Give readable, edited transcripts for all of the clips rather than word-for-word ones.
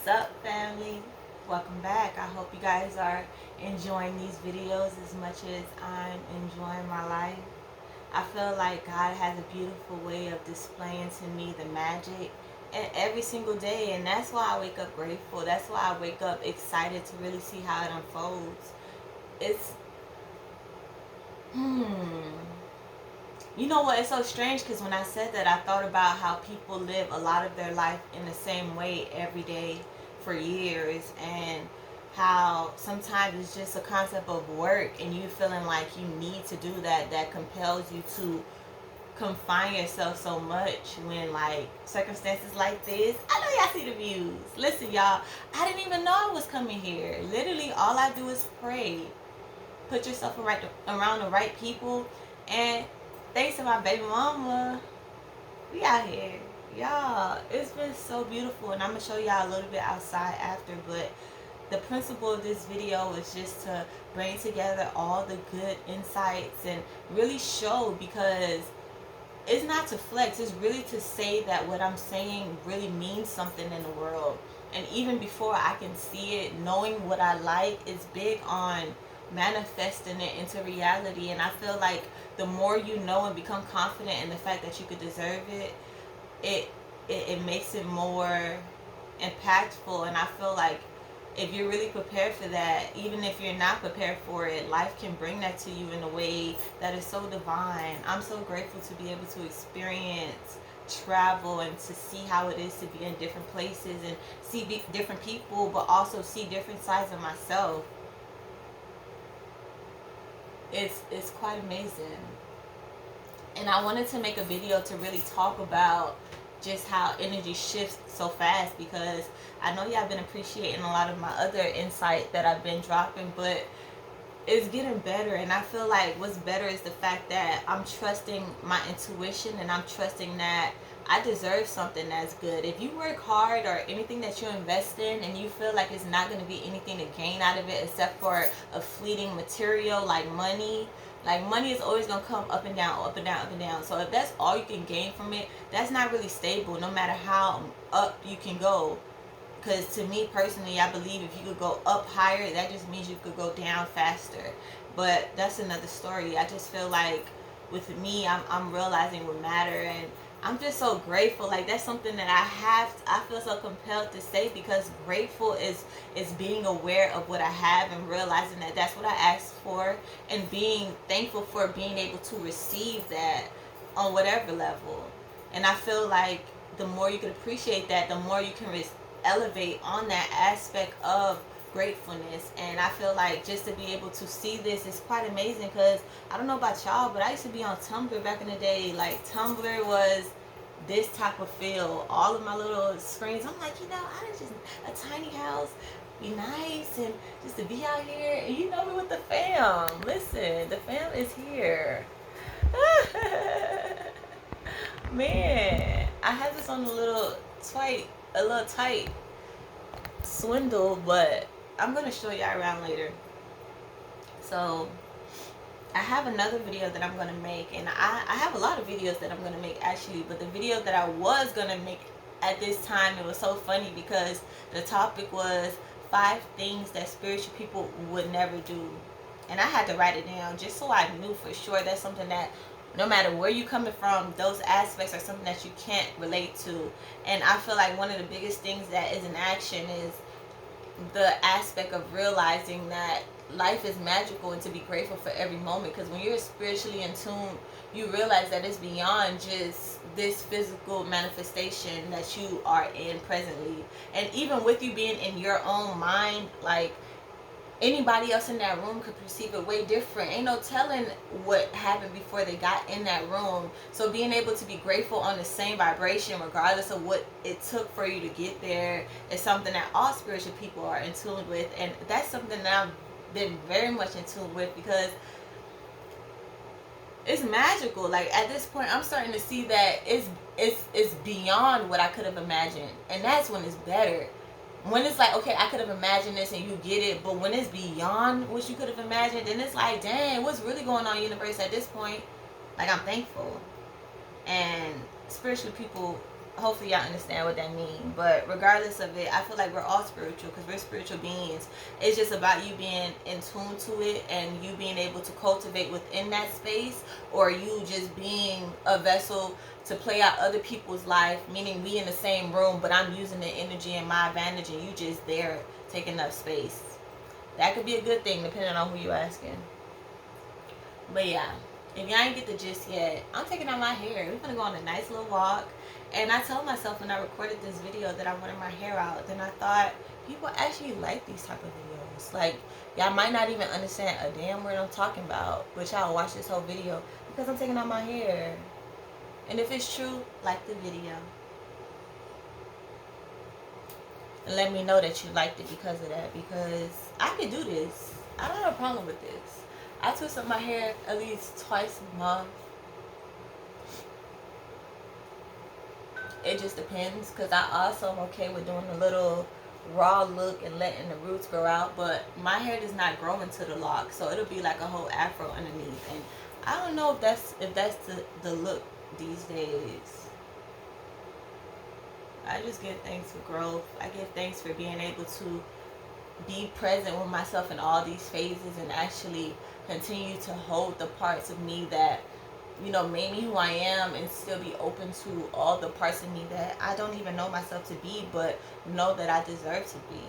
What's up, family? Welcome back. I hope you guys are enjoying these videos as much as I'm enjoying my life. I feel like God has a beautiful way of displaying to me the magic and every single day, and that's why I wake up grateful. That's why I wake up excited to really see how it unfolds. It's hmm. You know what? It's so strange because when I said that, I thought about how people live a lot of their life in the same way every day for years, and how sometimes it's just a concept of work and you feeling like you need to do that compels you to confine yourself so much when like circumstances like this. I know y'all see the views. Listen, y'all, I didn't even know I was coming here. Literally, all I do is pray. Put yourself around the right people, and thanks to my baby mama, we out here. Y'all, it's been so beautiful, and I'm gonna show y'all a little bit outside after, but the principle of this video is just to bring together all the good insights and really show, because it's not to flex, it's really to say that what I'm saying really means something in the world. And even before I can see it, knowing what I like is big on manifesting it into reality. And I feel like the more you know and become confident in the fact that you could deserve it, it it makes it more impactful. And I feel like if you're really prepared for that, even if you're not prepared for it, life can bring that to you in a way that is so divine. I'm so grateful to be able to experience travel and to see how it is to be in different places and see different people, but also see different sides of myself. It's quite amazing. And I wanted to make a video to really talk about just how energy shifts so fast, because I know y'all been appreciating a lot of my other insight that I've been dropping, but it's getting better. And I feel like what's better is the fact that I'm trusting my intuition, and I'm trusting that I deserve something that's good. If you work hard or anything that you invest in and you feel like it's not going to be anything to gain out of it except for a fleeting material like money is always going to come up and down, up and down, up and down. So if that's all you can gain from it, that's not really stable, no matter how up you can go. Because to me personally, I believe if you could go up higher, that just means you could go down faster. But that's another story. I just feel like with me, I'm realizing what matter, and I'm just so grateful. Like, that's something that I feel so compelled to say, because grateful is being aware of what I have and realizing that that's what I asked for, and being thankful for being able to receive that on whatever level. And I feel like the more you can appreciate that, the more you can elevate on that aspect of gratefulness. And I feel like just to be able to see this is quite amazing, because I don't know about y'all, but I used to be on Tumblr back in the day. Like, Tumblr was this type of feel. All of my little screens, I'm like, I just a tiny house, be nice, and just to be out here, and me with the fam. Listen, the fam is here. Man, I had this on a little tight swindle, but I'm gonna show y'all around later. So I have another video that I'm gonna make, and I have a lot of videos that I'm gonna make actually, but the video that I was gonna make at this time, it was so funny because the topic was 5 things that spiritual people would never do. And I had to write it down just so I knew for sure that's something that no matter where you coming from, those aspects are something that you can't relate to. And I feel like one of the biggest things that is in action is the aspect of realizing that life is magical and to be grateful for every moment. Because when you're spiritually in tune, you realize that it's beyond just this physical manifestation that you are in presently. And even with you being in your own mind, like, anybody else in that room could perceive it way different. Ain't no telling what happened before they got in that room. So being able to be grateful on the same vibration, regardless of what it took for you to get there, is something that all spiritual people are in tune with. And that's something that I've been very much in tune with, because it's magical. Like, at this point, I'm starting to see that it's beyond what I could have imagined. And that's when it's better. When it's like, okay, I could have imagined this and you get it, but when it's beyond what you could have imagined, then it's like, dang, what's really going on in the universe at this point? Like, I'm thankful. And spiritual people hopefully y'all understand what that means. But regardless of it, I feel like we're all spiritual because we're spiritual beings. It's just about you being in tune to it and you being able to cultivate within that space, or you just being a vessel to play out other people's life, meaning we in the same room, but I'm using the energy in my advantage and you just there taking up space. That could be a good thing depending on who you're asking. But yeah, if y'all ain't get the gist yet, I'm taking out my hair. We're gonna go on a nice little walk. And I told myself when I recorded this video that I wanted my hair out. Then I thought people actually like these type of videos. Like, y'all might not even understand a damn word I'm talking about, but y'all watch this whole video because I'm taking out my hair. And if it's true, like the video. And let me know that you liked it because of that. Because I could do this. I don't have a problem with this. I twist up my hair at least twice a month. It just depends, because I also am okay with doing a little raw look and letting the roots grow out, but my hair does not grow into the lock, so it'll be like a whole afro underneath. And I don't know if that's the look these days. I just give thanks for growth. I give thanks for being able to be present with myself in all these phases and actually continue to hold the parts of me that, you know, made me who I am, and still be open to all the parts of me that I don't even know myself to be, but know that I deserve to be.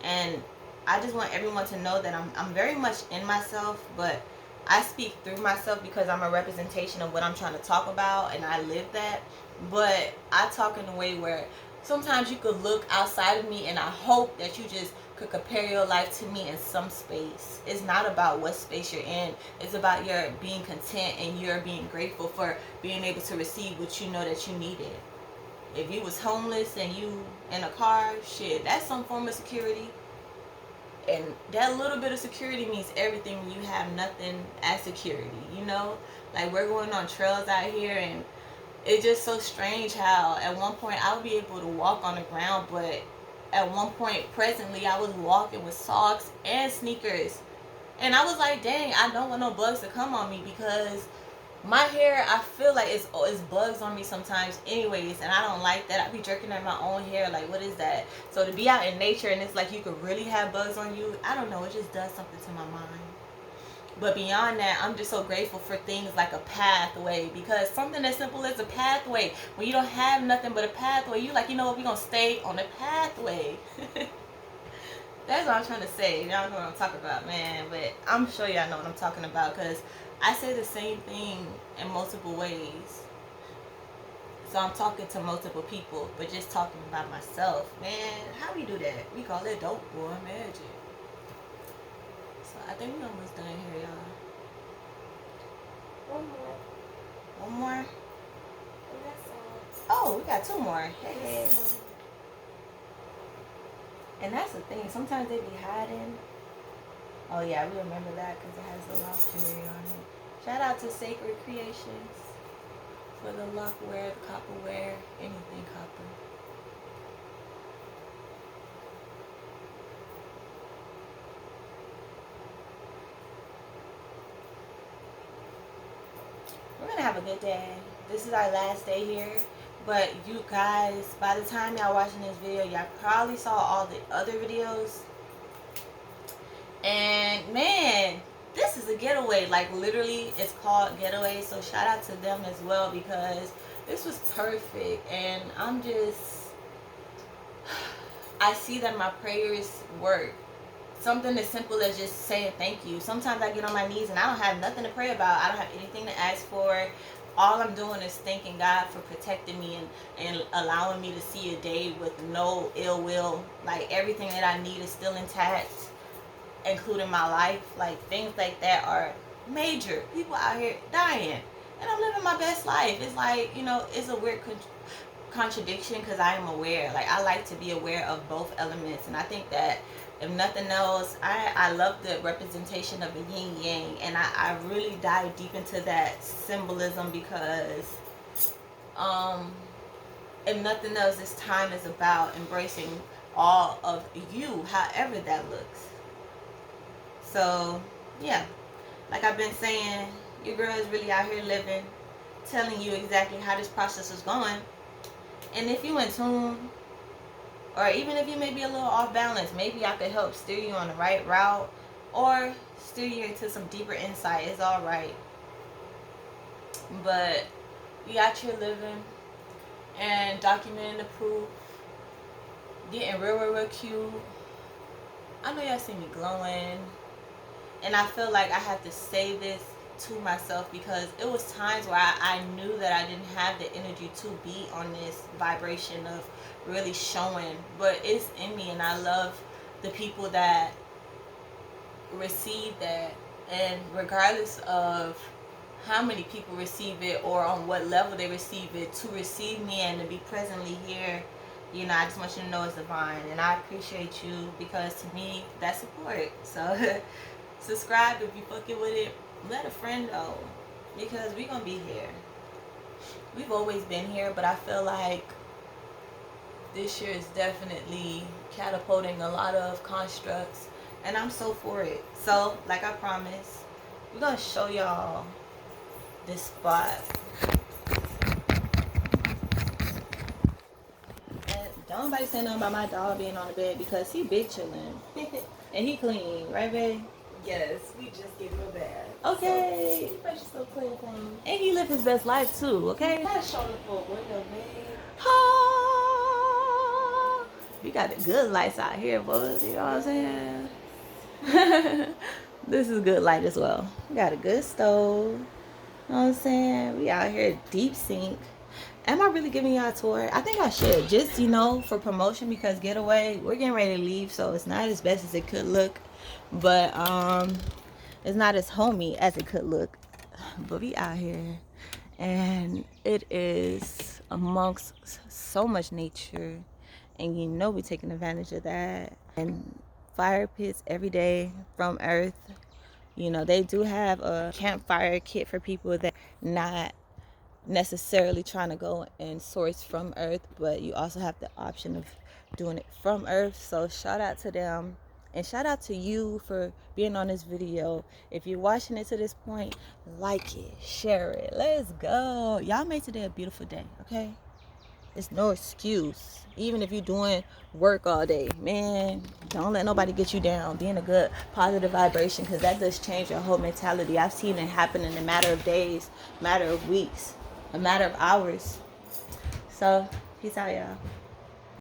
And I just want everyone to know that I'm very much in myself, but I speak through myself because I'm a representation of what I'm trying to talk about, and I live that. But I talk in a way where sometimes you could look outside of me, and I hope that you just could compare your life to me in some space. It's not about what space you're in. It's about your being content and you're being grateful for being able to receive what you know that you needed. If you was homeless and you in a car, shit, that's some form of security. And that little bit of security means everything when you have nothing as security, you know? Like, we're going on trails out here, and it's just so strange how at one point I would be able to walk on the ground, but at one point presently I was walking with socks and sneakers. And I was like, dang, I don't want no bugs to come on me, because my hair, I feel like it's bugs on me sometimes anyways, and I don't like that. I be jerking at my own hair, like, what is that? So to be out in nature and it's like you could really have bugs on you, I don't know, it just does something to my mind. But beyond that, I'm just so grateful for things like a pathway, because something as simple as a pathway, when you don't have nothing but a pathway, you like, you know what, we're gonna stay on the pathway. That's what I'm trying to say. Y'all know what I'm talking about, man. But I'm sure y'all know what I'm talking about, because I say the same thing in multiple ways. So I'm talking to multiple people, but just talking about myself. Man, how we do that? We call it dope boy magic. So I think we're almost done here, y'all. One more. One more? And that's all. Oh, we got two more. Hey. And that's the thing. Sometimes they be hiding. Oh, yeah, we remember that because it has the lock on it. Shout out to Sacred Creations for the lockware, the copperware, anything copper. We're going to have a good day. This is our last day here. But you guys, by the time y'all watching this video, y'all probably saw all the other videos. And man, this is a getaway. Like, literally, it's called Getaway. So shout out to them as well, because this was perfect. And I'm just, I see that my prayers work. Something as simple as just saying thank you. Sometimes I get on my knees and I don't have nothing to pray about. I don't have anything to ask for. All I'm doing is thanking God for protecting me and allowing me to see a day with no ill will. Like, everything that I need is still intact, including my life. Like, things like that are major. People out here dying, and I'm living my best life. It's like, you know, it's a weird contradiction, because I am aware. Like, I like to be aware of both elements, and I think that if nothing else, I love the representation of a yin yang, and I really dive deep into that symbolism, because if nothing else, this time is about embracing all of you, however that looks. So yeah, like I've been saying, your girl is really out here living, telling you exactly how this process is going. And if you in tune, or even if you may be a little off balance, maybe I could help steer you on the right route or steer you into some deeper insight. It's all right. But we out here living and documenting the proof, getting real cute. I know y'all see me glowing, and I feel like I have to say this to myself because it was times where I knew that I didn't have the energy to be on this vibration of really showing, but it's in me, and I love the people that receive that. And regardless of how many people receive it or on what level they receive it, to receive me and to be presently here, you know, I just want you to know it's divine, and I appreciate you because to me that's support. So subscribe if you fucking with it. Let a friend know because we gonna be here. We've always been here, but I feel like this year is definitely catapulting a lot of constructs, and I'm so for it. So like I promised, we're gonna show y'all this spot. And don't nobody say nothing about my dog being on the bed because he big chilling. And he clean, right babe? Yes, we just gave him a bath. Okay. So, he's so clean. And he live his best life too, okay? I showed him for a window, babe. Oh, we got the good lights out here, boys. You know what I'm saying? This is good light as well. We got a good stove. You know what I'm saying? We out here deep sink. Am I really giving y'all a tour? I think I should. Just, you know, for promotion because Getaway, we're getting ready to leave, so it's not as best as it could look. But it's not as homey as it could look. But we out here. And it is amongst so much nature. And you know we're taking advantage of that. And fire pits every day from Earth. You know, they do have a campfire kit for people that not necessarily trying to go and source from Earth, but you also have the option of doing it from Earth. So shout out to them, and shout out to you for being on this video. If you're watching it to this point, like it, share it. Let's go. Y'all made today a beautiful day, okay? It's no excuse. Even if you're doing work all day, man, don't let nobody get you down. Be in a good, positive vibration, because that does change your whole mentality. I've seen it happen in a matter of days, matter of weeks, a matter of hours. So, peace out, y'all.